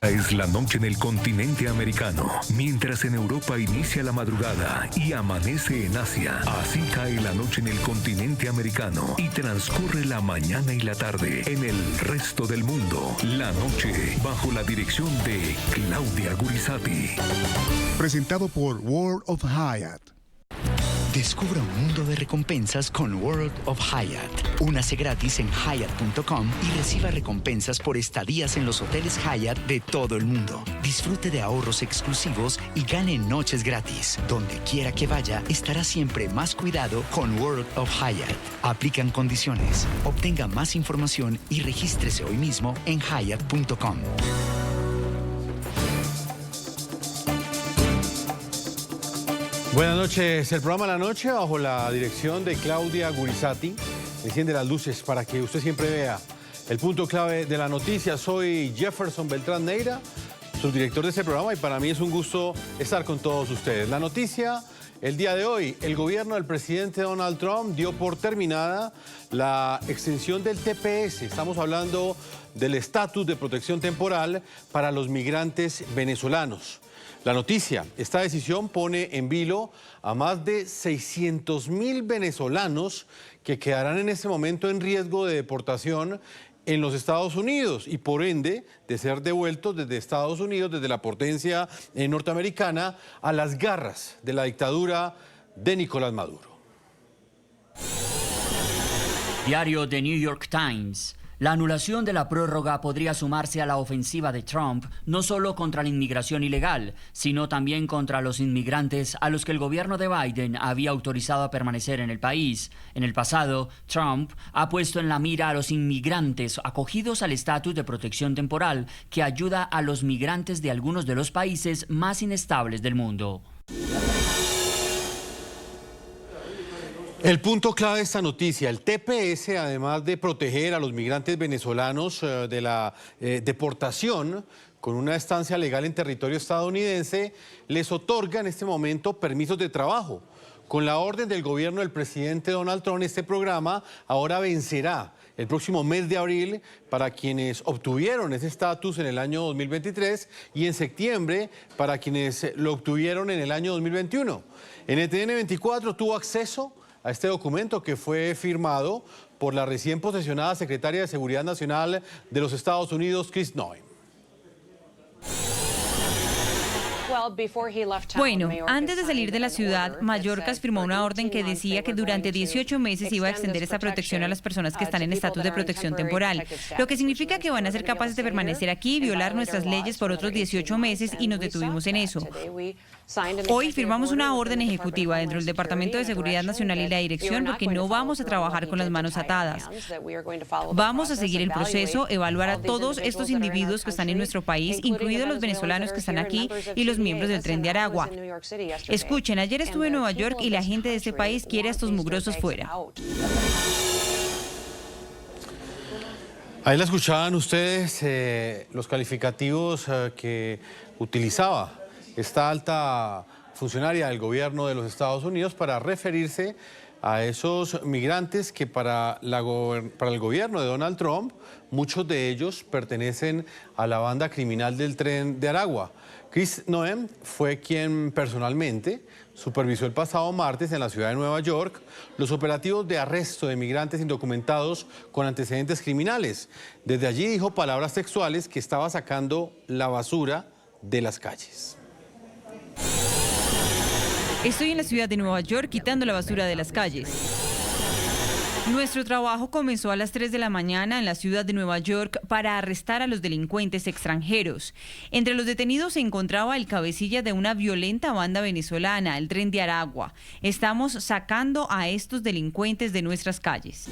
Es la noche en el continente americano, mientras en Europa inicia la madrugada y amanece en Asia. Así cae la noche en el continente americano y transcurre la mañana y la tarde en el resto del mundo. La noche bajo la dirección de Claudia Gurizati. Presentado por World of Hyatt. Descubra un mundo de recompensas con World of Hyatt. Únase gratis en Hyatt.com y reciba recompensas por estadías en los hoteles Hyatt de todo el mundo. Disfrute de ahorros exclusivos y gane noches gratis. Donde quiera que vaya, estará siempre más cuidado con World of Hyatt. Aplican condiciones. Obtenga más información y regístrese hoy mismo en Hyatt.com. Buenas noches, el programa La Noche bajo la dirección de Claudia Gurizati enciende las luces para que usted siempre vea el punto clave de la noticia. Soy Jefferson Beltrán Neira, subdirector de este programa, y para mí es un gusto estar con todos ustedes. La noticia el día de hoy: el gobierno del presidente Donald Trump dio por terminada la extensión del TPS. Estamos hablando del estatus de protección temporal para los migrantes venezolanos. La noticia: esta decisión pone en vilo a más de 600.000 venezolanos que quedarán en este momento en riesgo de deportación en los Estados Unidos y por ende de ser devueltos desde Estados Unidos, desde la potencia norteamericana, a las garras de la dictadura de Nicolás Maduro. Diario The New York Times. La anulación de la prórroga podría sumarse a la ofensiva de Trump, no solo contra la inmigración ilegal, sino también contra los inmigrantes a los que el gobierno de Biden había autorizado a permanecer en el país. En el pasado, Trump ha puesto en la mira a los inmigrantes acogidos al estatus de protección temporal, que ayuda a los migrantes de algunos de los países más inestables del mundo. El punto clave de esta noticia: el TPS, además de proteger a los migrantes venezolanos de la deportación con una estancia legal en territorio estadounidense, les otorga en este momento permisos de trabajo. Con la orden del gobierno del presidente Donald Trump, este programa ahora vencerá el próximo mes de abril para quienes obtuvieron ese estatus en el año 2023 y en septiembre para quienes lo obtuvieron en el año 2021. NTN 24 tuvo acceso a este documento que fue firmado por la recién posesionada secretaria de Seguridad Nacional de los Estados Unidos, Kristi Noem. Bueno, antes de salir de la ciudad, Mayorkas firmó una orden que decía que durante 18 meses iba a extender esta protección a las personas que están en estatus de protección temporal, lo que significa que van a ser capaces de permanecer aquí y violar nuestras leyes por otros 18 meses y nos detuvimos en eso. Hoy firmamos una orden ejecutiva dentro del Departamento de Seguridad Nacional y la Dirección porque no vamos a trabajar con las manos atadas. Vamos a seguir el proceso, evaluar a todos estos individuos que están en nuestro país, incluidos los venezolanos que están aquí y los miembros del Tren de Aragua. Escuchen, ayer estuve en Nueva York y la gente de este país quiere a estos mugrosos fuera. Ahí la escuchaban ustedes los calificativos que utilizaba esta alta funcionaria del gobierno de los Estados Unidos para referirse a esos migrantes que para el gobierno de Donald Trump, muchos de ellos pertenecen a la banda criminal del Tren de Aragua. Kristi Noem fue quien personalmente supervisó el pasado martes en la ciudad de Nueva York los operativos de arresto de migrantes indocumentados con antecedentes criminales. Desde allí dijo palabras textuales que estaba sacando la basura de las calles. Estoy en la ciudad de Nueva York quitando la basura de las calles. Nuestro trabajo comenzó a las 3 de la mañana en la ciudad de Nueva York para arrestar a los delincuentes extranjeros. Entre los detenidos se encontraba el cabecilla de una violenta banda venezolana, el Tren de Aragua. Estamos sacando a estos delincuentes de nuestras calles.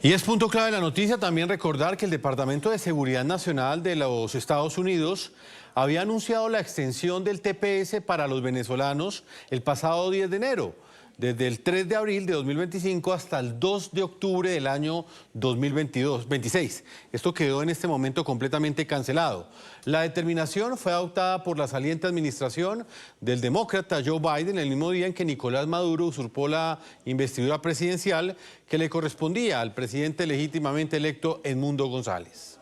Y es punto clave de la noticia también recordar que el Departamento de Seguridad Nacional de los Estados Unidos había anunciado la extensión del TPS para los venezolanos el pasado 10 de enero. desde el 3 de abril de 2025 hasta el 2 de octubre del año 2026. Esto quedó en este momento completamente cancelado. La determinación fue adoptada por la saliente administración del demócrata Joe Biden el mismo día en que Nicolás Maduro usurpó la investidura presidencial que le correspondía al presidente legítimamente electo Edmundo González.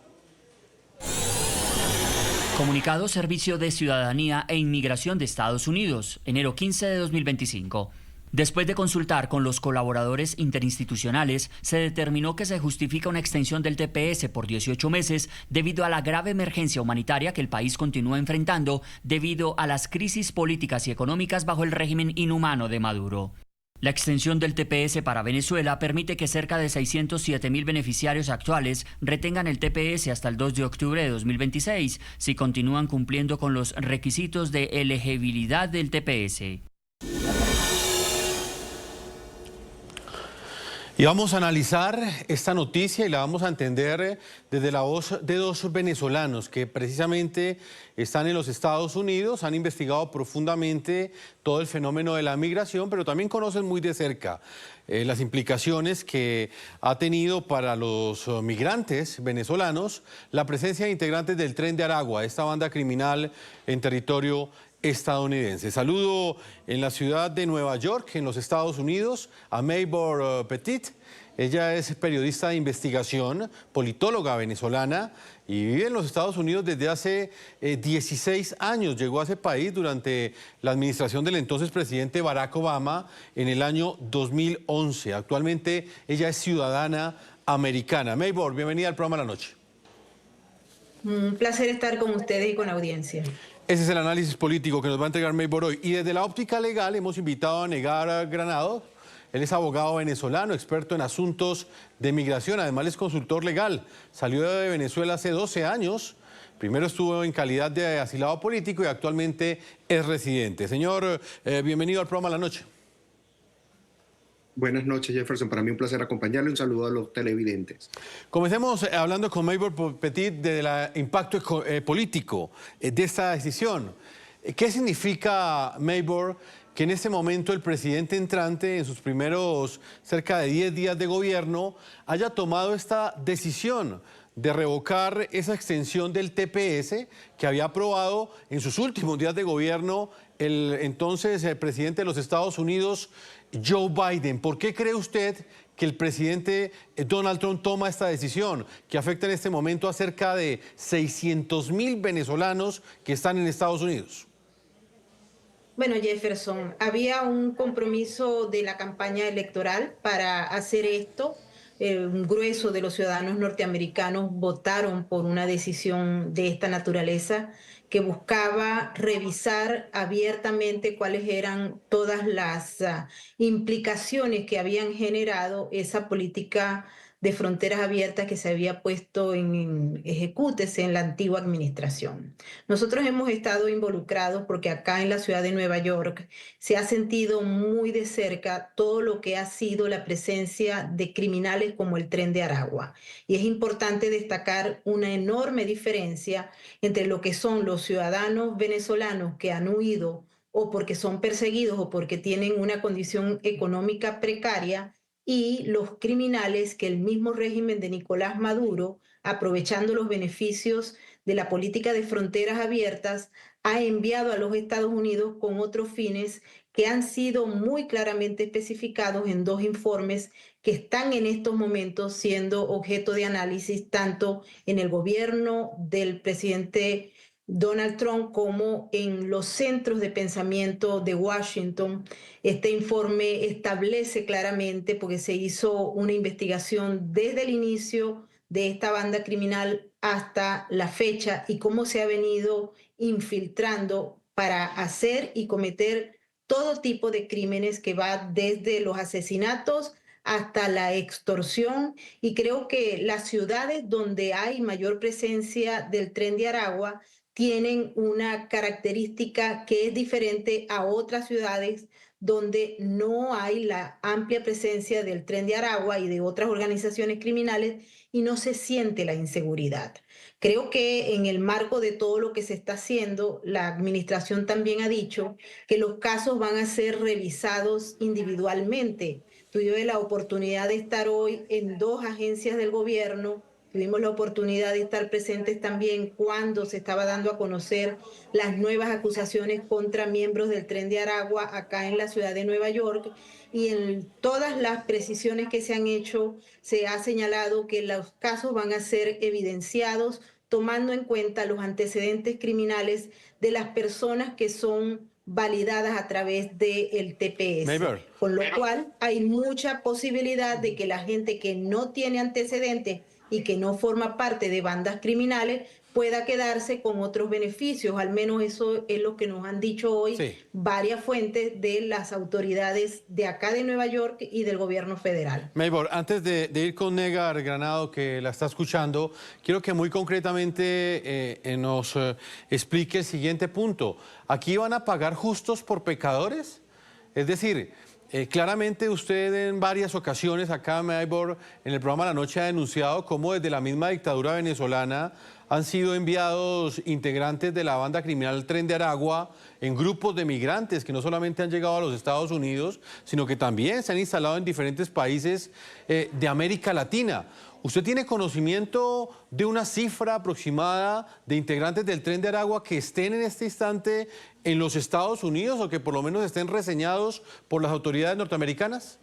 Comunicado Servicio de Ciudadanía e Inmigración de Estados Unidos, enero 15 de 2025. Después de consultar con los colaboradores interinstitucionales, se determinó que se justifica una extensión del TPS por 18 meses debido a la grave emergencia humanitaria que el país continúa enfrentando debido a las crisis políticas y económicas bajo el régimen inhumano de Maduro. La extensión del TPS para Venezuela permite que cerca de 607.000 beneficiarios actuales retengan el TPS hasta el 2 de octubre de 2026 si continúan cumpliendo con los requisitos de elegibilidad del TPS. Y vamos a analizar esta noticia y la vamos a entender desde la voz de dos venezolanos que precisamente están en los Estados Unidos, han investigado profundamente todo el fenómeno de la migración, pero también conocen muy de cerca las implicaciones que ha tenido para los migrantes venezolanos la presencia de integrantes del Tren de Aragua, esta banda criminal en territorio estadounidense. Saludo en la ciudad de Nueva York, en los Estados Unidos, a Maybor Petit. Ella es periodista de investigación, politóloga venezolana y vive en los Estados Unidos desde hace 16 años. Llegó a ese país durante la administración del entonces presidente Barack Obama en el año 2011. Actualmente ella es ciudadana americana. Maybor, bienvenida al programa La Noche. Un placer estar con ustedes y con la audiencia. Ese es el análisis político que nos va a entregar Maybor hoy. Y desde la óptica legal hemos invitado a Negar Granado. Él es abogado venezolano, experto en asuntos de migración, además es consultor legal. Salió de Venezuela hace 12 años. Primero estuvo en calidad de asilado político y actualmente es residente. Señor, bienvenido al programa La Noche. Buenas noches, Jefferson. Para mí un placer acompañarle. Un saludo a los televidentes. Comencemos hablando con Maybor Petit del impacto político de esta decisión. ¿Qué significa, Maybor, que en este momento el presidente entrante, en sus primeros cerca de 10 días de gobierno, haya tomado esta decisión de revocar esa extensión del TPS que había aprobado en sus últimos días de gobierno el entonces presidente de los Estados Unidos, Joe Biden? ¿Por qué cree usted que el presidente Donald Trump toma esta decisión que afecta en este momento a cerca de 600.000 venezolanos que están en Estados Unidos? Bueno, Jefferson, había un compromiso de la campaña electoral para hacer esto. Un grueso de los ciudadanos norteamericanos votaron por una decisión de esta naturaleza que buscaba revisar abiertamente cuáles eran todas las implicaciones que habían generado esa política de fronteras abiertas que se había puesto en ejecútese en la antigua administración. Nosotros hemos estado involucrados porque acá en la ciudad de Nueva York se ha sentido muy de cerca todo lo que ha sido la presencia de criminales como el Tren de Aragua. Y es importante destacar una enorme diferencia entre lo que son los ciudadanos venezolanos que han huido o porque son perseguidos o porque tienen una condición económica precaria y los criminales que el mismo régimen de Nicolás Maduro, aprovechando los beneficios de la política de fronteras abiertas, ha enviado a los Estados Unidos con otros fines que han sido muy claramente especificados en dos informes que están en estos momentos siendo objeto de análisis tanto en el gobierno del presidente Donald Trump como en los centros de pensamiento de Washington. Este informe establece claramente, porque se hizo una investigación desde el inicio de esta banda criminal hasta la fecha y cómo se ha venido infiltrando para hacer y cometer todo tipo de crímenes que va desde los asesinatos hasta la extorsión. Y creo que las ciudades donde hay mayor presencia del Tren de Aragua tienen una característica que es diferente a otras ciudades donde no hay la amplia presencia del Tren de Aragua y de otras organizaciones criminales y no se siente la inseguridad. Creo que en el marco de todo lo que se está haciendo, la administración también ha dicho que los casos van a ser revisados individualmente. Tuve la oportunidad de estar hoy en 2 agencias del gobierno. Tuvimos la oportunidad de estar presentes también cuando se estaba dando a conocer las nuevas acusaciones contra miembros del Tren de Aragua acá en la ciudad de Nueva York. Y en todas las precisiones que se han hecho, se ha señalado que los casos van a ser evidenciados tomando en cuenta los antecedentes criminales de las personas que son validadas a través del TPS. Maybor. Con lo cual hay mucha posibilidad de que la gente que no tiene antecedentes y que no forma parte de bandas criminales pueda quedarse con otros beneficios. Al menos eso es lo que nos han dicho hoy varias fuentes de las autoridades de acá de Nueva York y del gobierno federal. Maybor, antes de ir con Negar Granado, que la está escuchando, quiero que muy concretamente nos explique el siguiente punto. ¿Aquí van a pagar justos por pecadores? Es decir, claramente usted en varias ocasiones acá, Maybor, en el programa La Noche ha denunciado cómo desde la misma dictadura venezolana han sido enviados integrantes de la banda criminal Tren de Aragua en grupos de migrantes que no solamente han llegado a los Estados Unidos, sino que también se han instalado en diferentes países de América Latina. ¿Usted tiene conocimiento de una cifra aproximada de integrantes del Tren de Aragua que estén en este instante en los Estados Unidos o que por lo menos estén reseñados por las autoridades norteamericanas?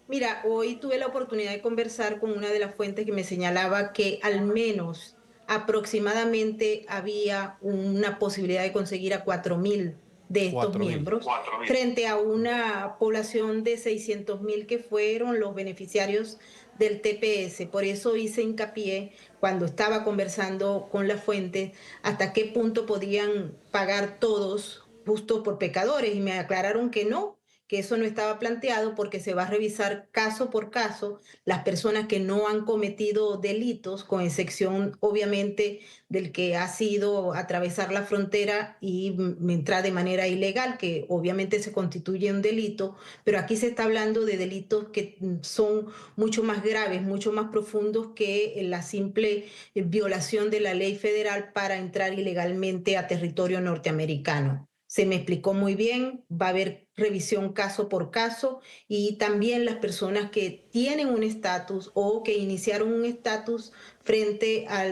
Mira, hoy tuve la oportunidad de conversar con una de las fuentes que me señalaba que al menos aproximadamente había una posibilidad de conseguir a 4.000 de estos miembros, frente a una población de 600.000 que fueron los beneficiarios del TPS. Por eso hice hincapié cuando estaba conversando con la fuente hasta qué punto podían pagar todos justos por pecadores, y me aclararon que no, que eso no estaba planteado porque se va a revisar caso por caso las personas que no han cometido delitos, con excepción obviamente del que ha sido atravesar la frontera y entrar de manera ilegal, que obviamente se constituye un delito, pero aquí se está hablando de delitos que son mucho más graves, mucho más profundos que la simple violación de la ley federal para entrar ilegalmente a territorio norteamericano. Se me explicó muy bien, va a haber revisión caso por caso, y también las personas que tienen un estatus o que iniciaron un estatus frente a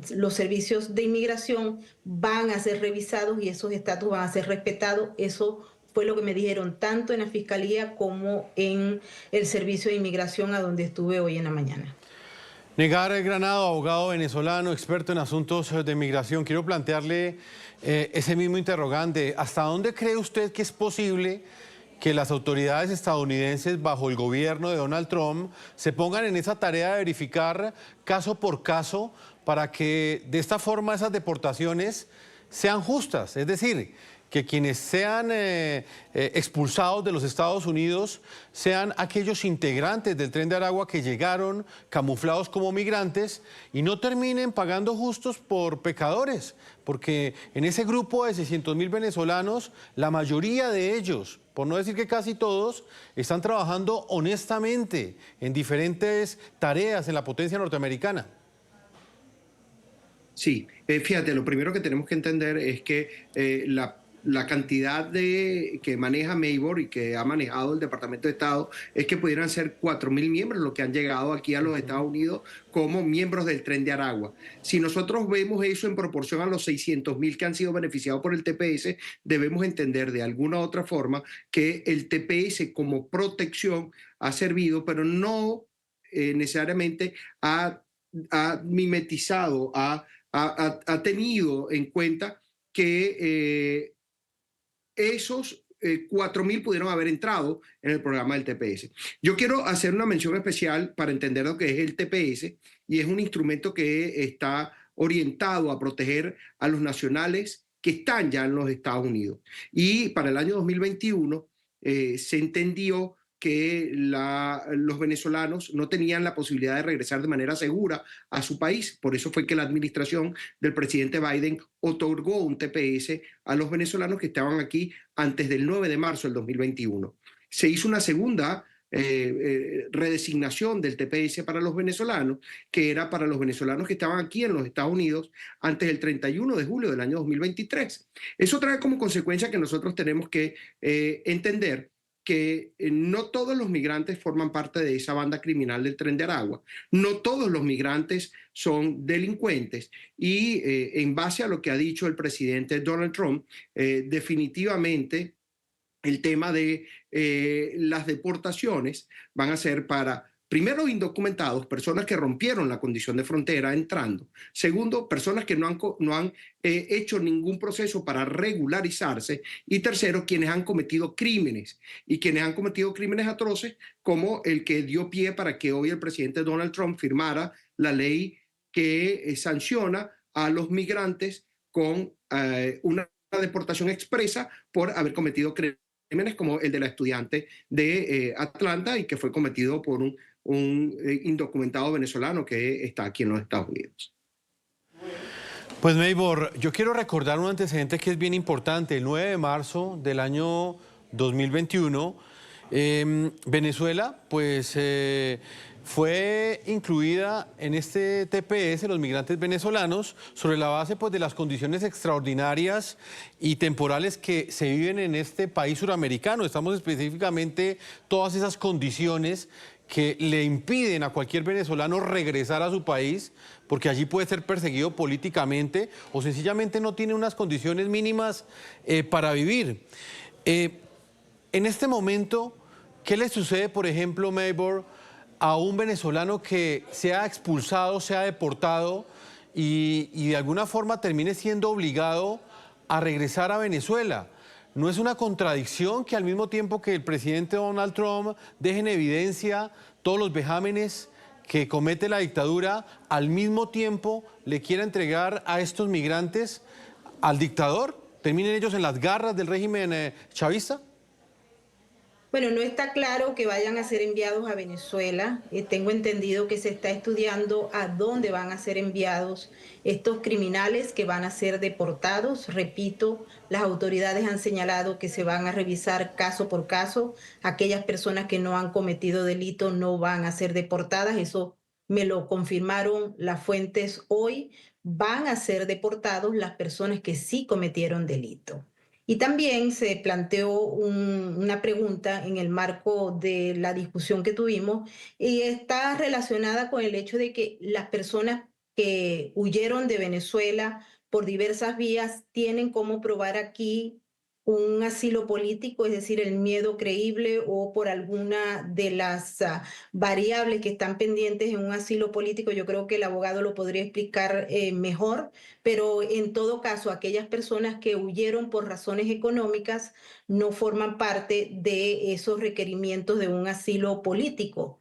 los servicios de inmigración van a ser revisados y esos estatus van a ser respetados. Eso fue lo que me dijeron tanto en la Fiscalía como en el Servicio de Inmigración, a donde estuve hoy en la mañana. Negar Granado, abogado venezolano, experto en asuntos de migración. Quiero plantearle ese mismo interrogante. ¿Hasta dónde cree usted que es posible que las autoridades estadounidenses bajo el gobierno de Donald Trump se pongan en esa tarea de verificar caso por caso para que de esta forma esas deportaciones sean justas? Es decir, que quienes sean expulsados de los Estados Unidos sean aquellos integrantes del Tren de Aragua que llegaron camuflados como migrantes y no terminen pagando justos por pecadores, porque en ese grupo de 600.000 venezolanos, la mayoría de ellos, por no decir que casi todos, están trabajando honestamente en diferentes tareas en la potencia norteamericana. Sí, fíjate, lo primero que tenemos que entender es que la cantidad que maneja Maybor y que ha manejado el Departamento de Estado es que pudieran ser 4.000 miembros los que han llegado aquí a los Estados Unidos como miembros del Tren de Aragua. Si nosotros vemos eso en proporción a los 600.000 que han sido beneficiados por el TPS, debemos entender de alguna u otra forma que el TPS como protección ha servido, pero no necesariamente ha mimetizado, ha tenido en cuenta que esos 4.000 pudieron haber entrado en el programa del TPS. Yo quiero hacer una mención especial para entender lo que es el TPS, y es un instrumento que está orientado a proteger a los nacionales que están ya en los Estados Unidos. Y para el año 2021 se entendió que los venezolanos no tenían la posibilidad de regresar de manera segura a su país. Por eso fue que la administración del presidente Biden otorgó un TPS a los venezolanos que estaban aquí antes del 9 de marzo del 2021. Se hizo una segunda redesignación del TPS para los venezolanos, que era para los venezolanos que estaban aquí en los Estados Unidos antes del 31 de julio del año 2023. Eso trae como consecuencia que nosotros tenemos que entender que no todos los migrantes forman parte de esa banda criminal del Tren de Aragua, no todos los migrantes son delincuentes y en base a lo que ha dicho el presidente Donald Trump, definitivamente el tema de las deportaciones van a ser para, primero, indocumentados, personas que rompieron la condición de frontera entrando. Segundo, personas que no han hecho ningún proceso para regularizarse. Y tercero, quienes han cometido crímenes. Y quienes han cometido crímenes atroces, como el que dio pie para que hoy el presidente Donald Trump firmara la ley que sanciona a los migrantes con una deportación expresa por haber cometido crímenes como el de la estudiante de Atlanta y que fue cometido por un indocumentado venezolano que está aquí en los Estados Unidos. Pues Maybor, yo quiero recordar un antecedente que es bien importante. El 9 de marzo del año 2021, Venezuela pues fue incluida en este TPS, los migrantes venezolanos, sobre la base pues, de las condiciones extraordinarias y temporales que se viven en este país suramericano. Estamos específicamente todas esas condiciones que le impiden a cualquier venezolano regresar a su país, porque allí puede ser perseguido políticamente o sencillamente no tiene unas condiciones mínimas para vivir. En este momento, ¿qué le sucede, por ejemplo, Maybor, a un venezolano que sea expulsado, sea deportado y de alguna forma termine siendo obligado a regresar a Venezuela? ¿No es una contradicción que al mismo tiempo que el presidente Donald Trump deje en evidencia todos los vejámenes que comete la dictadura, al mismo tiempo le quiera entregar a estos migrantes al dictador? ¿Terminen ellos en las garras del régimen chavista? Bueno, no está claro que vayan a ser enviados a Venezuela. Tengo entendido que se está estudiando a dónde van a ser enviados estos criminales que van a ser deportados. Repito, las autoridades han señalado que se van a revisar caso por caso. Aquellas personas que no han cometido delito no van a ser deportadas. Eso me lo confirmaron las fuentes hoy. Van a ser deportados las personas que sí cometieron delito. Y también se planteó una pregunta en el marco de la discusión que tuvimos y está relacionada con el hecho de que las personas que huyeron de Venezuela por diversas vías tienen cómo probar aquí un asilo político, es decir, el miedo creíble o por alguna de las variables que están pendientes en un asilo político. Yo creo que el abogado lo podría explicar mejor, pero en todo caso, aquellas personas que huyeron por razones económicas no forman parte de esos requerimientos de un asilo político.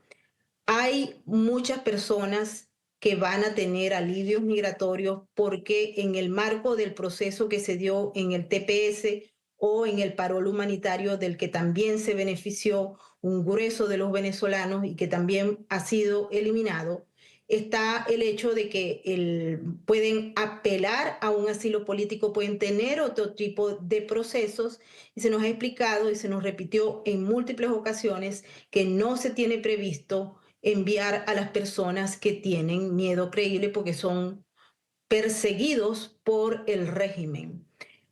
Hay muchas personas que van a tener alivios migratorios porque en el marco del proceso que se dio en el TPS o en el parol humanitario del que también se benefició un grueso de los venezolanos y que también ha sido eliminado, está el hecho de que pueden apelar a un asilo político, pueden tener otro tipo de procesos y se nos ha explicado y se nos repitió en múltiples ocasiones que no se tiene previsto enviar a las personas que tienen miedo creíble porque son perseguidos por el régimen.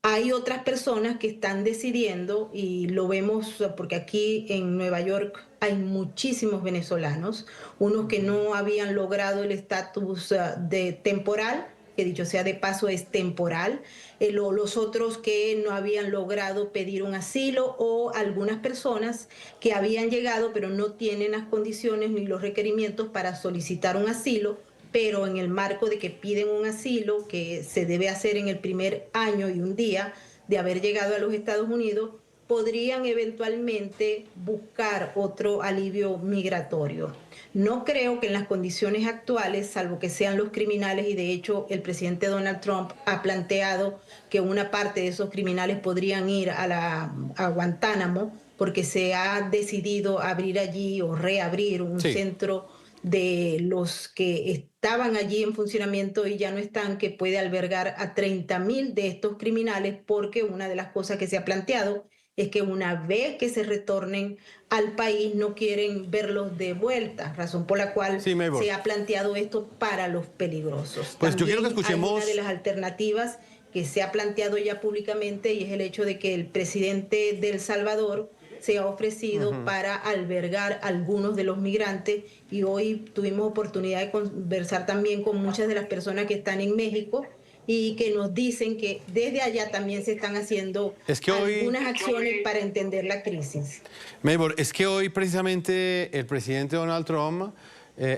Hay otras personas que están decidiendo, y lo vemos porque aquí en Nueva York hay muchísimos venezolanos, unos que no habían logrado el estatus de temporal, que dicho sea de paso es temporal, los otros que no habían logrado pedir un asilo o algunas personas que habían llegado pero no tienen las condiciones ni los requerimientos para solicitar un asilo, pero en el marco de que piden un asilo que se debe hacer en el primer año y un día de haber llegado a los Estados Unidos, podrían eventualmente buscar otro alivio migratorio. No creo que en las condiciones actuales, salvo que sean los criminales, y de hecho el presidente Donald Trump ha planteado que una parte de esos criminales podrían ir a Guantánamo, porque se ha decidido abrir allí o reabrir un centro de los que estaban allí en funcionamiento y ya no están, que puede albergar a 30,000 de estos criminales, porque una de las cosas que se ha planteado es que una vez que se retornen al país no quieren verlos de vuelta, razón por la cual se ha planteado esto para los peligrosos. Pues También yo quiero que escuchemos hay una de las alternativas que se ha planteado ya públicamente y es el hecho de que el presidente de El Salvador se ha ofrecido para albergar a algunos de los migrantes y hoy tuvimos oportunidad de conversar también con muchas de las personas que están en México y que nos dicen que desde allá también se están haciendo algunas acciones para entender la crisis. Maybor, es que hoy precisamente el presidente Donald Trump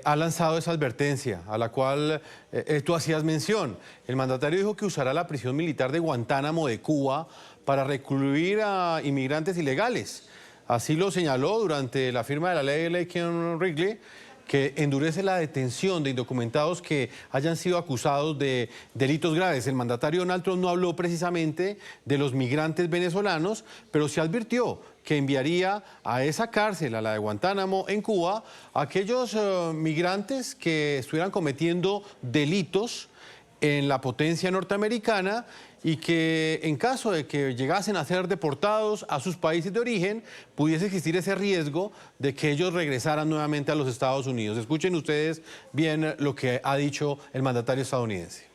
ha lanzado esa advertencia a la cual tú hacías mención. El mandatario dijo que usará la prisión militar de Guantánamo de Cuba para recluir a inmigrantes ilegales. Así lo señaló durante la firma de la ley de Laken-Ridley, que endurece la detención de indocumentados que hayan sido acusados de delitos graves. El mandatario Donald Trump no habló precisamente de los migrantes venezolanos, pero sí advirtió que enviaría a esa cárcel, a la de Guantánamo en Cuba, a aquellos migrantes que estuvieran cometiendo delitos en la potencia norteamericana y que en caso de que llegasen a ser deportados a sus países de origen, pudiese existir ese riesgo de que ellos regresaran nuevamente a los Estados Unidos. Escuchen ustedes bien lo que ha dicho el mandatario estadounidense.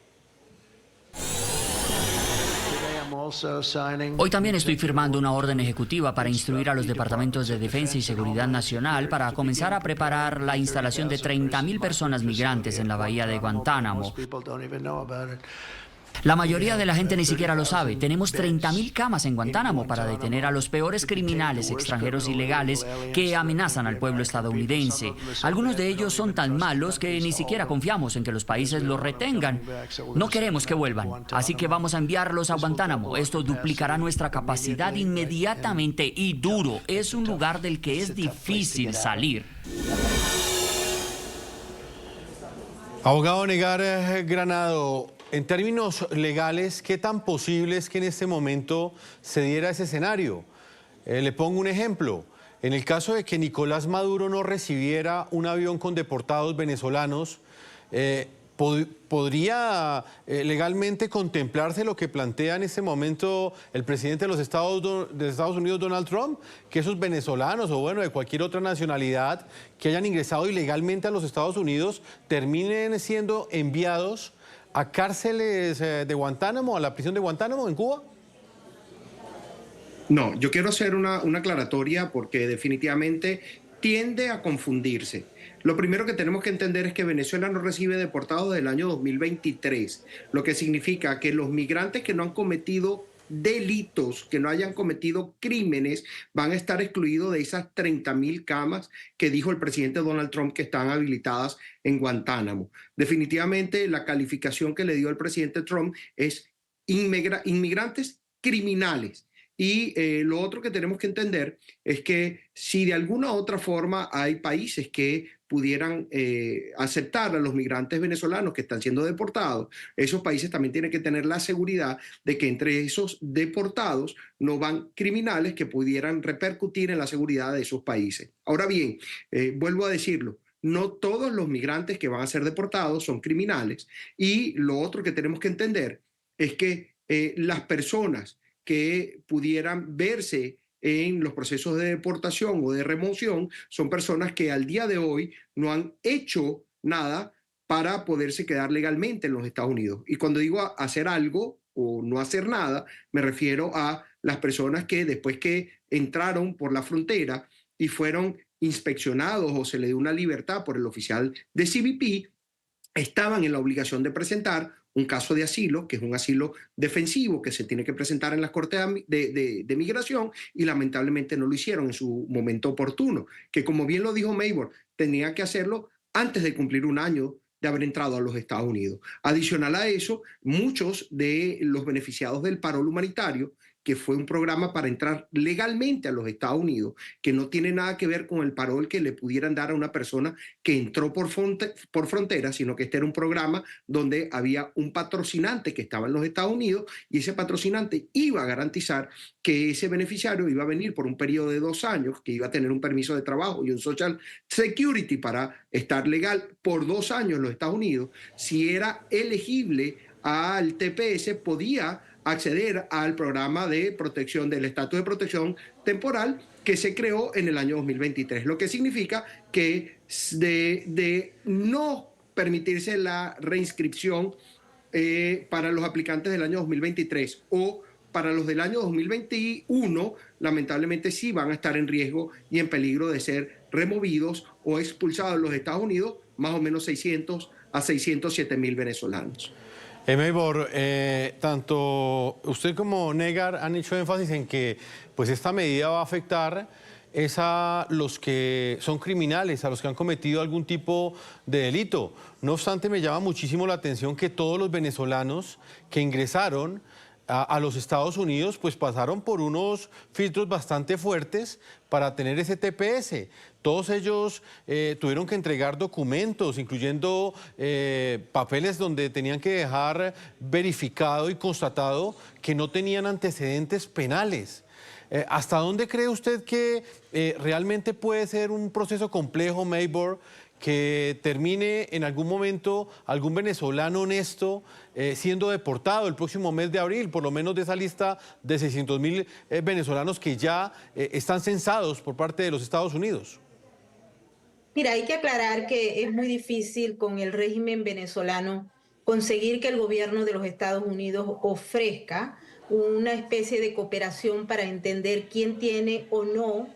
Hoy también estoy firmando una orden ejecutiva para instruir a los departamentos de Defensa y Seguridad Nacional para comenzar a preparar la instalación de 30.000 personas migrantes en la bahía de Guantánamo. La mayoría de la gente ni siquiera lo sabe. Tenemos 30.000 camas en Guantánamo para detener a los peores criminales extranjeros ilegales que amenazan al pueblo estadounidense. Algunos de ellos son tan malos que ni siquiera confiamos en que los países los retengan. No queremos que vuelvan, así que vamos a enviarlos a Guantánamo. Esto duplicará nuestra capacidad inmediatamente y duro. Es un lugar del que es difícil salir. Abogado Negar Granado, en términos legales, ¿qué tan posible es que en este momento se diera ese escenario? Le pongo un ejemplo. En el caso de que Nicolás Maduro no recibiera un avión con deportados venezolanos, ¿podría legalmente contemplarse lo que plantea en este momento el presidente de los Estados Unidos, Donald Trump? Que esos venezolanos o bueno, de cualquier otra nacionalidad que hayan ingresado ilegalmente a los Estados Unidos terminen siendo enviados a cárceles de Guantánamo, a la prisión de Guantánamo en Cuba? No, yo quiero hacer una aclaratoria porque definitivamente tiende a confundirse. Lo primero que tenemos que entender es que Venezuela no recibe deportados desde el año 2023, lo que significa que los migrantes que no han cometido delitos, que no hayan cometido crímenes, van a estar excluidos de esas 30.000 camas que dijo el presidente Donald Trump que están habilitadas en Guantánamo. Definitivamente la calificación que le dio el presidente Trump es inmigrantes criminales. Y lo otro que tenemos que entender es que si de alguna u otra forma hay países que pudieran aceptar a los migrantes venezolanos que están siendo deportados, esos países también tienen que tener la seguridad de que entre esos deportados no van criminales que pudieran repercutir en la seguridad de esos países. Ahora bien, vuelvo a decirlo, no todos los migrantes que van a ser deportados son criminales, y lo otro que tenemos que entender es que las personas que pudieran verse en los procesos de deportación o de remoción son personas que al día de hoy no han hecho nada para poderse quedar legalmente en los Estados Unidos. Y cuando digo hacer algo o no hacer nada, me refiero a las personas que después que entraron por la frontera y fueron inspeccionados o se le dio una libertad por el oficial de CBP, estaban en la obligación de presentar un caso de asilo, que es un asilo defensivo que se tiene que presentar en las Cortes de Migración, y lamentablemente no lo hicieron en su momento oportuno, que como bien lo dijo Maybor, tenía que hacerlo antes de cumplir un año de haber entrado a los Estados Unidos. Adicional a eso, muchos de los beneficiados del parol humanitario, que fue un programa para entrar legalmente a los Estados Unidos, que no tiene nada que ver con el parol que le pudieran dar a una persona que entró por frontera, sino que este era un programa donde había un patrocinante que estaba en los Estados Unidos, y ese patrocinante iba a garantizar que ese beneficiario iba a venir por un periodo de 2 años, que iba a tener un permiso de trabajo y un Social Security para estar legal por 2 años en los Estados Unidos. Si era elegible al TPS, podía acceder al programa de protección, del estatus de protección temporal que se creó en el año 2023, lo que significa que de no permitirse la reinscripción para los aplicantes del año 2023 o para los del año 2021, lamentablemente sí van a estar en riesgo y en peligro de ser removidos o expulsados de los Estados Unidos, más o menos 600 a 607 mil venezolanos. Maybor, tanto usted como Negar han hecho énfasis en que pues, esta medida va a afectar a los que son criminales, a los que han cometido algún tipo de delito. No obstante, me llama muchísimo la atención que todos los venezolanos que ingresaron a los Estados Unidos, pues pasaron por unos filtros bastante fuertes para tener ese TPS. Todos ellos tuvieron que entregar documentos, incluyendo papeles donde tenían que dejar verificado y constatado que no tenían antecedentes penales. ¿Hasta dónde cree usted que realmente puede ser un proceso complejo, Maybor, que termine en algún momento algún venezolano honesto siendo deportado el próximo mes de abril, por lo menos de esa lista de 600.000 venezolanos que ya están censados por parte de los Estados Unidos? Mira, hay que aclarar que es muy difícil con el régimen venezolano conseguir que el gobierno de los Estados Unidos ofrezca una especie de cooperación para entender quién tiene o no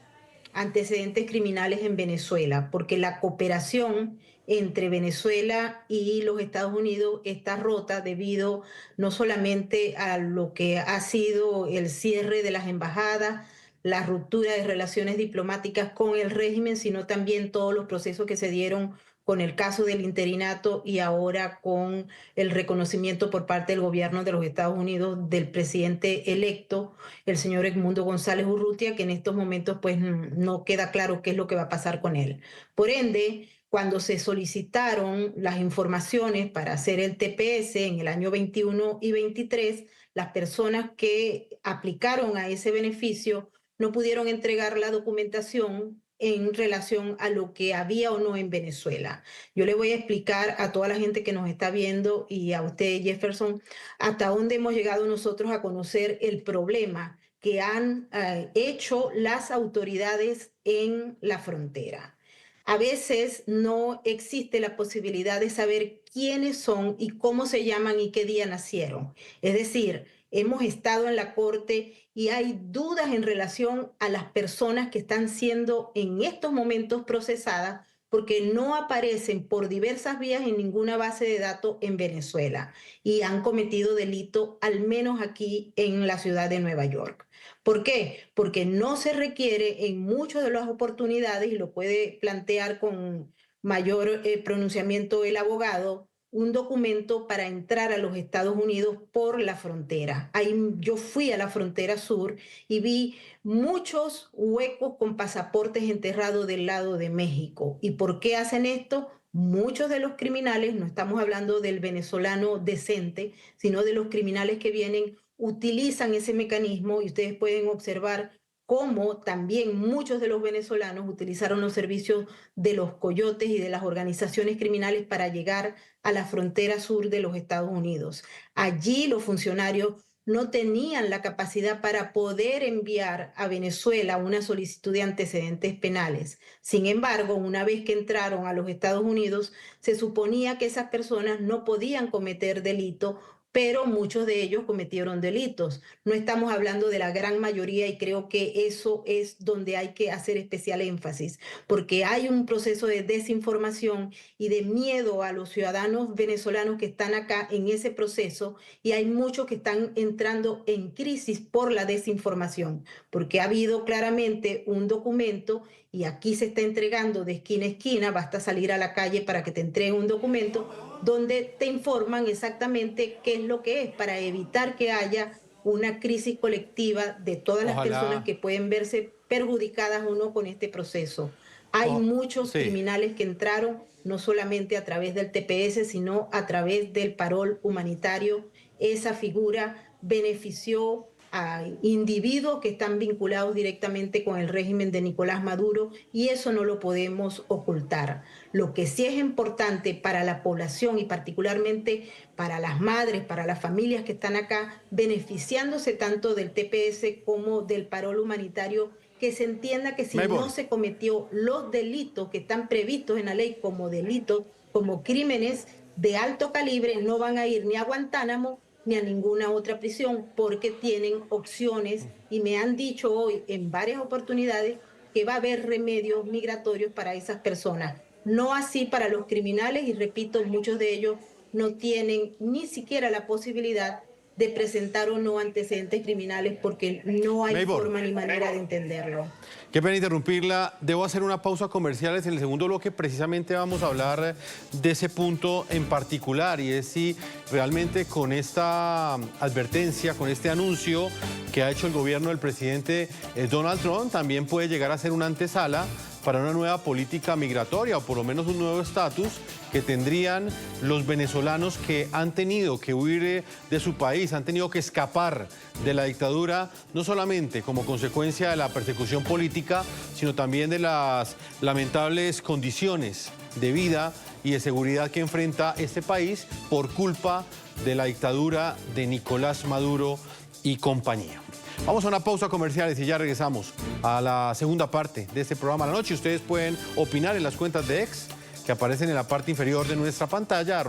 antecedentes criminales en Venezuela, porque la cooperación entre Venezuela y los Estados Unidos está rota debido no solamente a lo que ha sido el cierre de las embajadas, la ruptura de relaciones diplomáticas con el régimen, sino también todos los procesos que se dieron con el caso del interinato y ahora con el reconocimiento por parte del gobierno de los Estados Unidos del presidente electo, el señor Edmundo González Urrutia, que en estos momentos pues no queda claro qué es lo que va a pasar con él. Por ende, cuando se solicitaron las informaciones para hacer el TPS en el año 21 y 23, las personas que aplicaron a ese beneficio no pudieron entregar la documentación en relación a lo que había o no en Venezuela. Yo le voy a explicar a toda la gente que nos está viendo y a usted, Jefferson, hasta dónde hemos llegado nosotros a conocer el problema que han hecho las autoridades en la frontera. A veces no existe la posibilidad de saber quiénes son y cómo se llaman y qué día nacieron. Es decir, hemos estado en la corte y hay dudas en relación a las personas que están siendo en estos momentos procesadas porque no aparecen por diversas vías en ninguna base de datos en Venezuela y han cometido delito al menos aquí en la ciudad de Nueva York. ¿Por qué? Porque no se requiere en muchas de las oportunidades, y lo puede plantear con mayor pronunciamiento el abogado, un documento para entrar a los Estados Unidos por la frontera. Ahí yo fui a la frontera sur y vi muchos huecos con pasaportes enterrados del lado de México. ¿Y por qué hacen esto? Muchos de los criminales, no estamos hablando del venezolano decente, sino de los criminales que vienen, utilizan ese mecanismo y ustedes pueden observar cómo también muchos de los venezolanos utilizaron los servicios de los coyotes y de las organizaciones criminales para llegar a la frontera sur de los Estados Unidos. Allí los funcionarios no tenían la capacidad para poder enviar a Venezuela una solicitud de antecedentes penales. Sin embargo, una vez que entraron a los Estados Unidos, se suponía que esas personas no podían cometer delito, pero muchos de ellos cometieron delitos. No estamos hablando de la gran mayoría y creo que eso es donde hay que hacer especial énfasis, porque hay un proceso de desinformación y de miedo a los ciudadanos venezolanos que están acá en ese proceso, y hay muchos que están entrando en crisis por la desinformación, porque ha habido claramente un documento y aquí se está entregando de esquina a esquina, basta salir a la calle para que te entreguen un documento donde te informan exactamente qué es lo que es, para evitar que haya una crisis colectiva de todas las personas que pueden verse perjudicadas o no con este proceso. Hay muchos criminales que entraron no solamente a través del TPS, sino a través del parol humanitario. Esa figura benefició a individuos que están vinculados directamente con el régimen de Nicolás Maduro, y eso no lo podemos ocultar. Lo que sí es importante para la población y particularmente para las madres, para las familias que están acá beneficiándose tanto del TPS como del parol humanitario, que se entienda que si no se cometió los delitos que están previstos en la ley como delitos, como crímenes de alto calibre, no van a ir ni a Guantánamo ni a ninguna otra prisión, porque tienen opciones, y me han dicho hoy en varias oportunidades que va a haber remedios migratorios para esas personas. No así para los criminales, y repito, muchos de ellos no tienen ni siquiera la posibilidad de presentar o no antecedentes criminales porque no hay forma ni manera de entenderlo. Qué pena interrumpirla. Debo hacer una pausa comerciales. En el segundo bloque precisamente vamos a hablar de ese punto en particular, y es si realmente con esta advertencia, con este anuncio que ha hecho el gobierno del presidente Donald Trump, también puede llegar a ser una antesala para una nueva política migratoria, o por lo menos un nuevo estatus que tendrían los venezolanos que han tenido que huir de su país, han tenido que escapar de la dictadura, no solamente como consecuencia de la persecución política, sino también de las lamentables condiciones de vida y de seguridad que enfrenta este país por culpa de la dictadura de Nicolás Maduro y compañía. Vamos a una pausa comerciales y ya regresamos a la segunda parte de este programa La Noche. Ustedes pueden opinar en las cuentas de X que aparecen en la parte inferior de nuestra pantalla,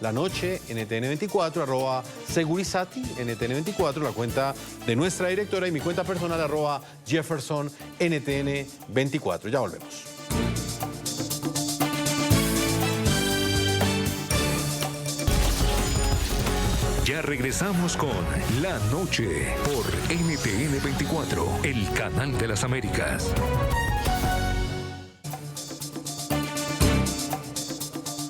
@lanoche, NTN24, @segurizati, NTN24, la cuenta de nuestra directora, y mi cuenta personal, @Jefferson, NTN24. Ya volvemos. Ya regresamos con La Noche por NTN 24, el canal de las Américas.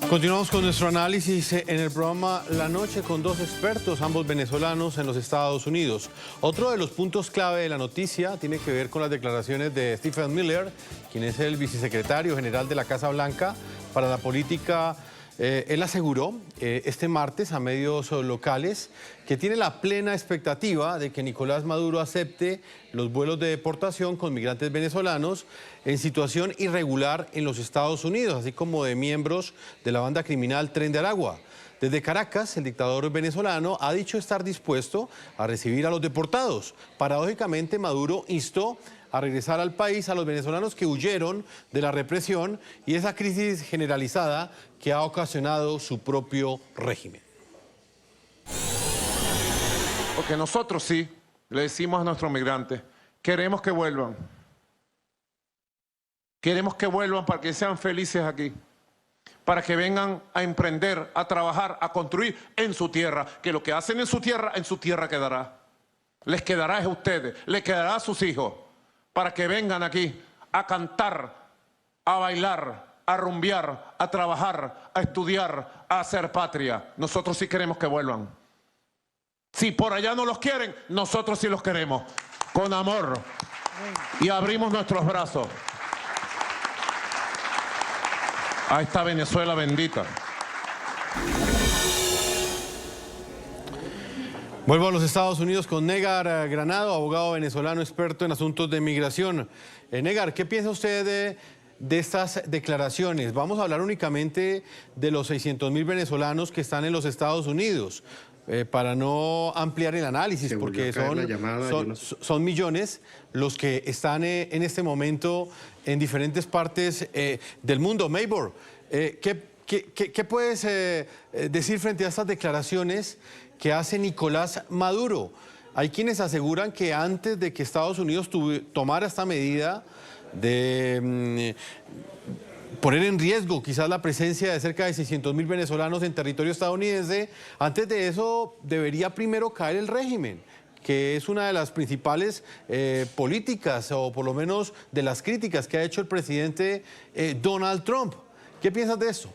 Continuamos con nuestro análisis en el programa La Noche con dos expertos, ambos venezolanos en los Estados Unidos. Otro de los puntos clave de la noticia tiene que ver con las declaraciones de Stephen Miller, quien es el vicesecretario general de la Casa Blanca para la política. Él aseguró este martes a medios locales que tiene la plena expectativa de que Nicolás Maduro acepte los vuelos de deportación con migrantes venezolanos en situación irregular en los Estados Unidos, así como de miembros de la banda criminal Tren de Aragua. Desde Caracas, el dictador venezolano ha dicho estar dispuesto a recibir a los deportados. Paradójicamente, Maduro instó a regresar al país a los venezolanos que huyeron de la represión y esa crisis generalizada que ha ocasionado su propio régimen. Porque nosotros sí le decimos a nuestros migrantes, queremos que vuelvan. Queremos que vuelvan para que sean felices aquí, para que vengan a emprender, a trabajar, a construir en su tierra, que lo que hacen en su tierra quedará. Les quedará a ustedes, les quedará a sus hijos, para que vengan aquí a cantar, a bailar, a rumbear, a trabajar, a estudiar, a hacer patria. Nosotros sí queremos que vuelvan. Si por allá no los quieren, nosotros sí los queremos, con amor. Y abrimos nuestros brazos a esta Venezuela bendita. Vuelvo a los Estados Unidos con Negar Granado, abogado venezolano experto en asuntos de migración. Negar, ¿qué piensa usted de estas declaraciones? Vamos a hablar únicamente de los 600.000 venezolanos que están en los Estados Unidos, para no ampliar el análisis, porque son millones los que están en este momento en diferentes partes del mundo. Maybor, ¿qué puedes decir frente a estas declaraciones que hace Nicolás Maduro? Hay quienes aseguran que antes de que Estados Unidos tomara esta medida de poner en riesgo quizás la presencia de cerca de 600.000 venezolanos en territorio estadounidense, antes de eso debería primero caer el régimen, que es una de las principales políticas, o por lo menos de las críticas que ha hecho el presidente Donald Trump. ¿Qué piensas de eso?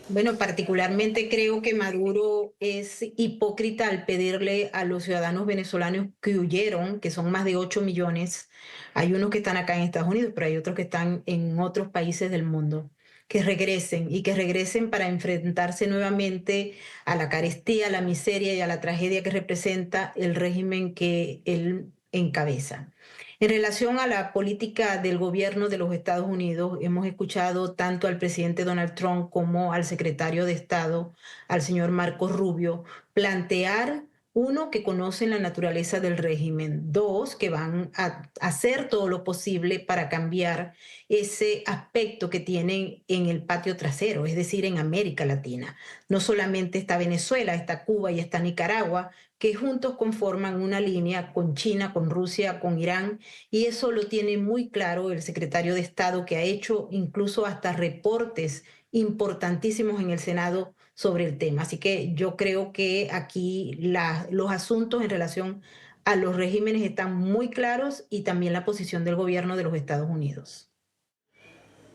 Bueno, particularmente creo que Maduro es hipócrita al pedirle a los ciudadanos venezolanos que huyeron, que son más de 8 millones, hay unos que están acá en Estados Unidos, pero hay otros que están en otros países del mundo, que regresen para enfrentarse nuevamente a la carestía, a la miseria y a la tragedia que representa el régimen que él encabeza. En relación a la política del gobierno de los Estados Unidos, hemos escuchado tanto al presidente Donald Trump como al secretario de Estado, al señor Marco Rubio, plantear, uno, que conocen la naturaleza del régimen; dos, que van a hacer todo lo posible para cambiar ese aspecto que tienen en el patio trasero, es decir, en América Latina. No solamente está Venezuela, está Cuba y está Nicaragua, que juntos conforman una línea con China, con Rusia, con Irán, y eso lo tiene muy claro el secretario de Estado, que ha hecho incluso hasta reportes importantísimos en el Senado sobre el tema. Así que yo creo que aquí los asuntos en relación a los regímenes están muy claros, y también la posición del gobierno de los Estados Unidos.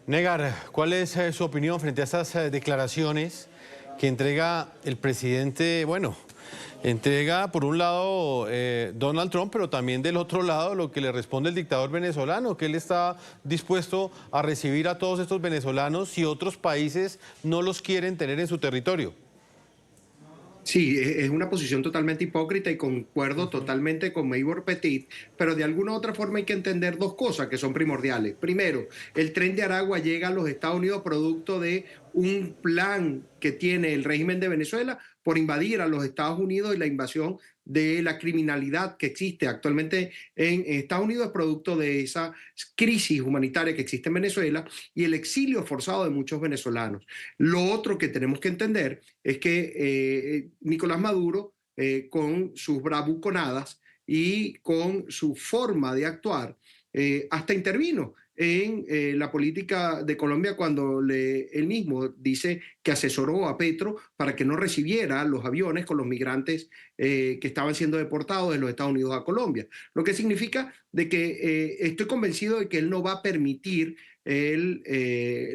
Negar, ¿cuál es su opinión frente a estas declaraciones que entrega el presidente? Bueno, entrega por un lado Donald Trump, pero también del otro lado lo que le responde el dictador venezolano, que él está dispuesto a recibir a todos estos venezolanos si otros países no los quieren tener en su territorio. Sí, es una posición totalmente hipócrita y concuerdo totalmente con Maybor Petit, pero de alguna u otra forma hay que entender dos cosas que son primordiales. Primero, el Tren de Aragua llega a los Estados Unidos producto de un plan que tiene el régimen de Venezuela por invadir a los Estados Unidos, y la invasión de la criminalidad que existe actualmente en Estados Unidos es producto de esa crisis humanitaria que existe en Venezuela y el exilio forzado de muchos venezolanos. Lo otro que tenemos que entender es que Nicolás Maduro, con sus bravuconadas y con su forma de actuar, hasta intervino en la política de Colombia cuando él mismo dice que asesoró a Petro para que no recibiera los aviones con los migrantes que estaban siendo deportados de los Estados Unidos a Colombia. Lo que significa de que estoy convencido de que él no va a permitir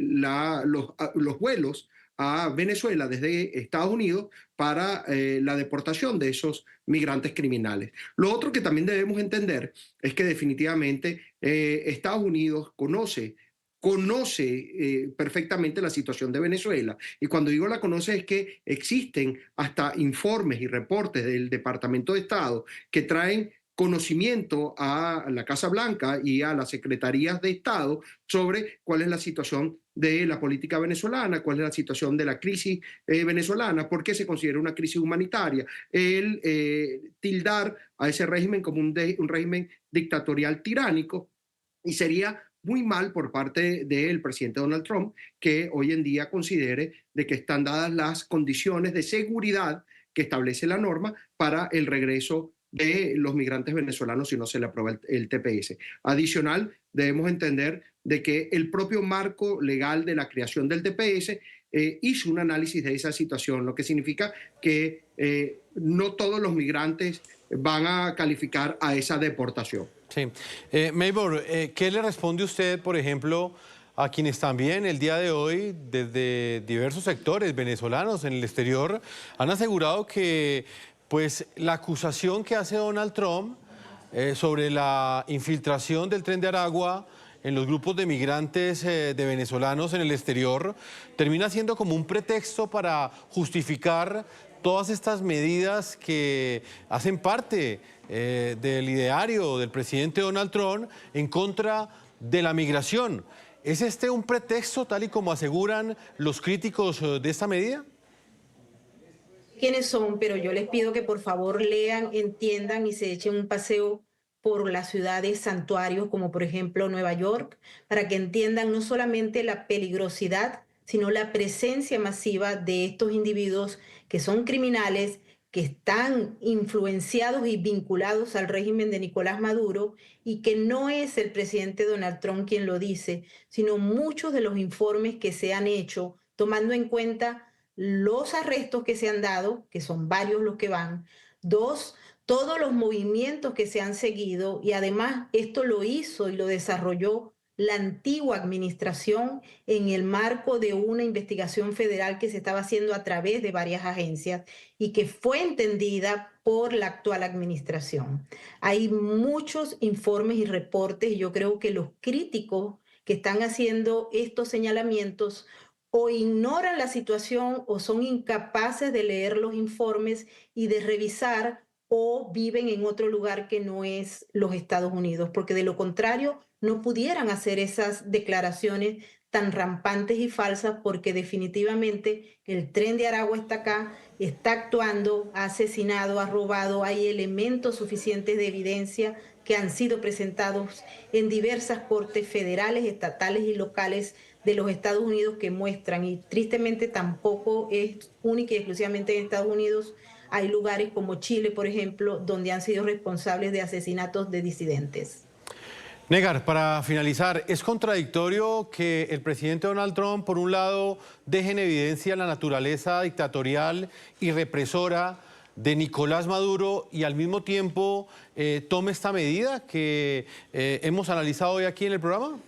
los vuelos a Venezuela desde Estados Unidos para la deportación de esos migrantes criminales. Lo otro que también debemos entender es que definitivamente Estados Unidos conoce perfectamente la situación de Venezuela. Y cuando digo la conoce es que existen hasta informes y reportes del Departamento de Estado que traen conocimiento a la Casa Blanca y a las secretarías de Estado sobre cuál es la situación de la política venezolana, cuál es la situación de la crisis venezolana, por qué se considera una crisis humanitaria, tildar a ese régimen como un régimen dictatorial tiránico, y sería muy mal por parte del presidente Donald Trump que hoy en día considere de que están dadas las condiciones de seguridad que establece la norma para el regreso de los migrantes venezolanos si no se le aprueba el TPS. Adicional, debemos entender de que el propio marco legal de la creación del TPS hizo un análisis de esa situación, lo que significa que no todos los migrantes van a calificar a esa deportación. Sí. Maybor, ¿qué le responde usted, por ejemplo, a quienes también el día de hoy, desde diversos sectores venezolanos en el exterior, han asegurado que pues la acusación que hace Donald Trump sobre la infiltración del Tren de Aragua en los grupos de migrantes de venezolanos en el exterior termina siendo como un pretexto para justificar todas estas medidas que hacen parte del ideario del presidente Donald Trump en contra de la migración? ¿Es este un pretexto, tal y como aseguran los críticos de esta medida? Quiénes son, pero yo les pido que por favor lean, entiendan y se echen un paseo por las ciudades santuarios, como por ejemplo Nueva York, para que entiendan no solamente la peligrosidad, sino la presencia masiva de estos individuos que son criminales, que están influenciados y vinculados al régimen de Nicolás Maduro, y que no es el presidente Donald Trump quien lo dice, sino muchos de los informes que se han hecho, tomando en cuenta los arrestos que se han dado, que son varios los que van, dos, todos los movimientos que se han seguido, y además esto lo hizo y lo desarrolló la antigua administración en el marco de una investigación federal que se estaba haciendo a través de varias agencias y que fue entendida por la actual administración. Hay muchos informes y reportes, y yo creo que los críticos que están haciendo estos señalamientos o ignoran la situación o son incapaces de leer los informes y de revisar, o viven en otro lugar que no es los Estados Unidos, porque de lo contrario no pudieran hacer esas declaraciones tan rampantes y falsas, porque definitivamente el Tren de Aragua está acá, está actuando, ha asesinado, ha robado, hay elementos suficientes de evidencia que han sido presentados en diversas cortes federales, estatales y locales de los Estados Unidos que muestran, y tristemente tampoco es única y exclusivamente en Estados Unidos. Hay lugares como Chile, por ejemplo, donde han sido responsables de asesinatos de disidentes. Negar, para finalizar, ¿es contradictorio que el presidente Donald Trump, por un lado, deje en evidencia la naturaleza dictatorial y represora de Nicolás Maduro y al mismo tiempo tome esta medida que hemos analizado hoy aquí en el programa?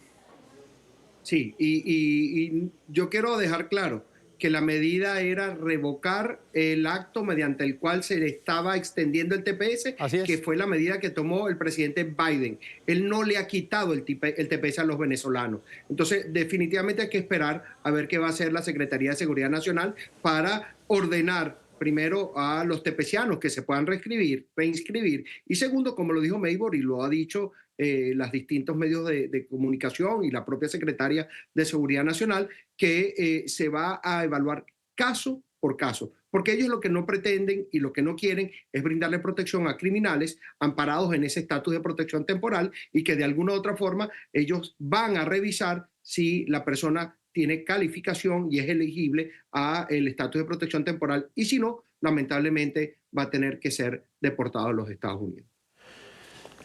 Sí, y yo quiero dejar claro que la medida era revocar el acto mediante el cual se le estaba extendiendo el TPS, que fue la medida que tomó el presidente Biden. Él no le ha quitado el TPS a los venezolanos. Entonces, definitivamente hay que esperar a ver qué va a hacer la Secretaría de Seguridad Nacional para ordenar primero a los tepecianos que se puedan reinscribir, y segundo, como lo dijo Maybor y lo ha dicho los distintos medios de comunicación y la propia Secretaria de Seguridad Nacional, que se va a evaluar caso por caso, porque ellos lo que no pretenden y lo que no quieren es brindarle protección a criminales amparados en ese estatus de protección temporal, y que de alguna u otra forma ellos van a revisar si la persona tiene calificación y es elegible a el estatus de protección temporal, y si no, lamentablemente va a tener que ser deportado a los Estados Unidos.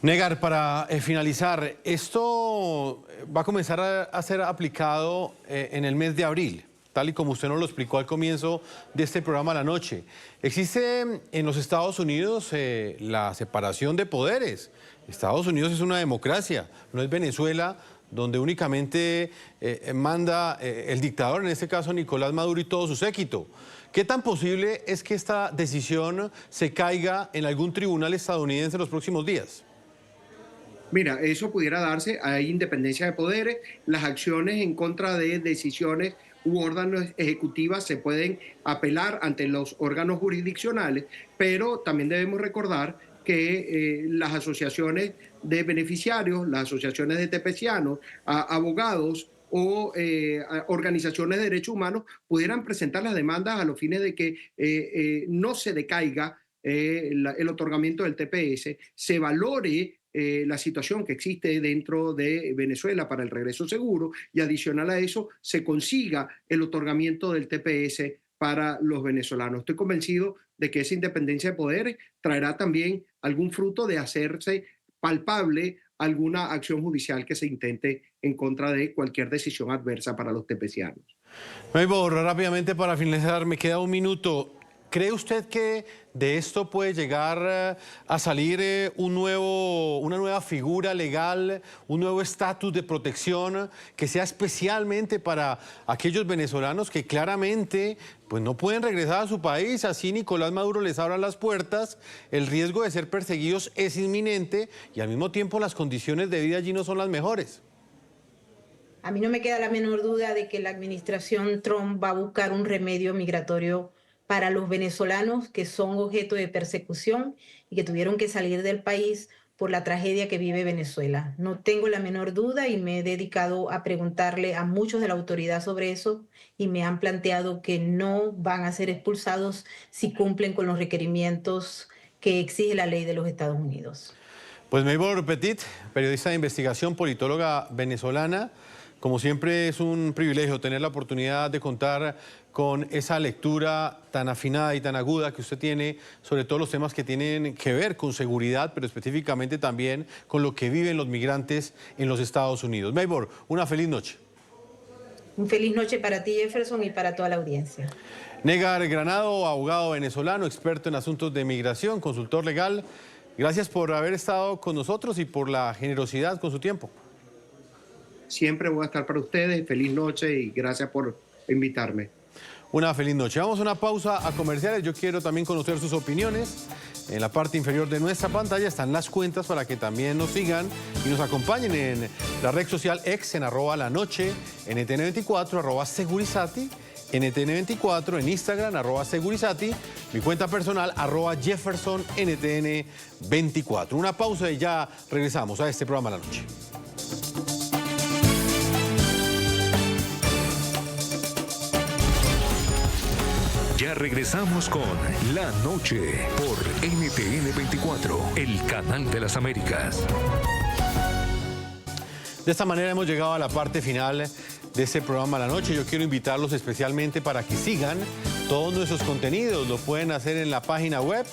Negar, para finalizar, esto va a comenzar a ser aplicado en el mes de abril, tal y como usted nos lo explicó al comienzo de este programa La Noche. Existe en los Estados Unidos la separación de poderes. Estados Unidos es una democracia, no es Venezuela, donde únicamente manda el dictador, en este caso Nicolás Maduro y todo su séquito. ¿Qué tan posible es que esta decisión se caiga en algún tribunal estadounidense en los próximos días? Mira, eso pudiera darse, hay independencia de poderes, las acciones en contra de decisiones u órganos ejecutivas se pueden apelar ante los órganos jurisdiccionales, pero también debemos recordar que las asociaciones de beneficiarios, las asociaciones de tepecianos, abogados o organizaciones de derechos humanos pudieran presentar las demandas a los fines de que no se decaiga el otorgamiento del TPS, se valore la situación que existe dentro de Venezuela para el regreso seguro, y adicional a eso se consiga el otorgamiento del TPS para los venezolanos. Estoy convencido de que esa independencia de poderes traerá también algún fruto de hacerse palpable alguna acción judicial que se intente en contra de cualquier decisión adversa para los tepecianos. Maybor, rápidamente para finalizar, me queda un minuto. ¿Cree usted que de esto puede llegar a salir una nueva figura legal, un nuevo estatus de protección que sea especialmente para aquellos venezolanos que claramente pues, no pueden regresar a su país? Así Nicolás Maduro les abra las puertas, el riesgo de ser perseguidos es inminente y al mismo tiempo las condiciones de vida allí no son las mejores. A mí no me queda la menor duda de que la administración Trump va a buscar un remedio migratorio para los venezolanos que son objeto de persecución y que tuvieron que salir del país por la tragedia que vive Venezuela. No tengo la menor duda y me he dedicado a preguntarle a muchos de la autoridad sobre eso, y me han planteado que no van a ser expulsados si cumplen con los requerimientos que exige la ley de los Estados Unidos. Pues Maybor Petit, periodista de investigación, politóloga venezolana, como siempre es un privilegio tener la oportunidad de contar con esa lectura tan afinada y tan aguda que usted tiene sobre todos los temas que tienen que ver con seguridad, pero específicamente también con lo que viven los migrantes en los Estados Unidos. Maybor, una feliz noche. Un feliz noche para ti, Jefferson, y para toda la audiencia. Negar Granado, abogado venezolano, experto en asuntos de migración, consultor legal. Gracias por haber estado con nosotros y por la generosidad con su tiempo. Siempre voy a estar para ustedes. Feliz noche y gracias por invitarme. Una feliz noche. Vamos a una pausa a comerciales. Yo quiero también conocer sus opiniones. En la parte inferior de nuestra pantalla están las cuentas para que también nos sigan y nos acompañen en la red social X, en @lanoche, NTN24, @Segurizati, NTN24, en Instagram, @Segurizati, mi cuenta personal, @JeffersonNTN24. Una pausa y ya regresamos a este programa La Noche. Ya regresamos con La Noche por NTN 24, el canal de las Américas. De esta manera hemos llegado a la parte final de este programa La Noche. Yo quiero invitarlos especialmente para que sigan todos nuestros contenidos. Lo pueden hacer en la página web,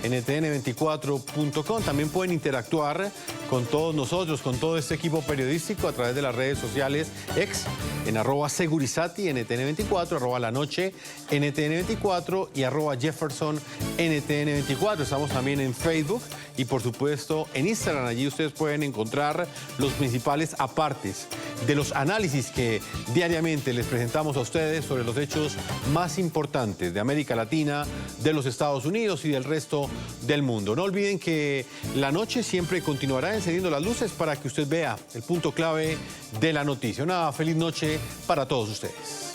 ntn24.com. También pueden interactuar con todos nosotros, con todo este equipo periodístico a través de las redes sociales X, en @Segurizati, NTN24, @lanoche, NTN24 y @Jefferson, NTN24. Estamos también en Facebook y por supuesto en Instagram. Allí ustedes pueden encontrar los principales apartes de los análisis que diariamente les presentamos a ustedes sobre los hechos más importantes de América Latina, de los Estados Unidos y del resto del mundo. No olviden que La Noche siempre continuará encendiendo las luces para que usted vea el punto clave de la noticia. Una feliz noche para todos ustedes.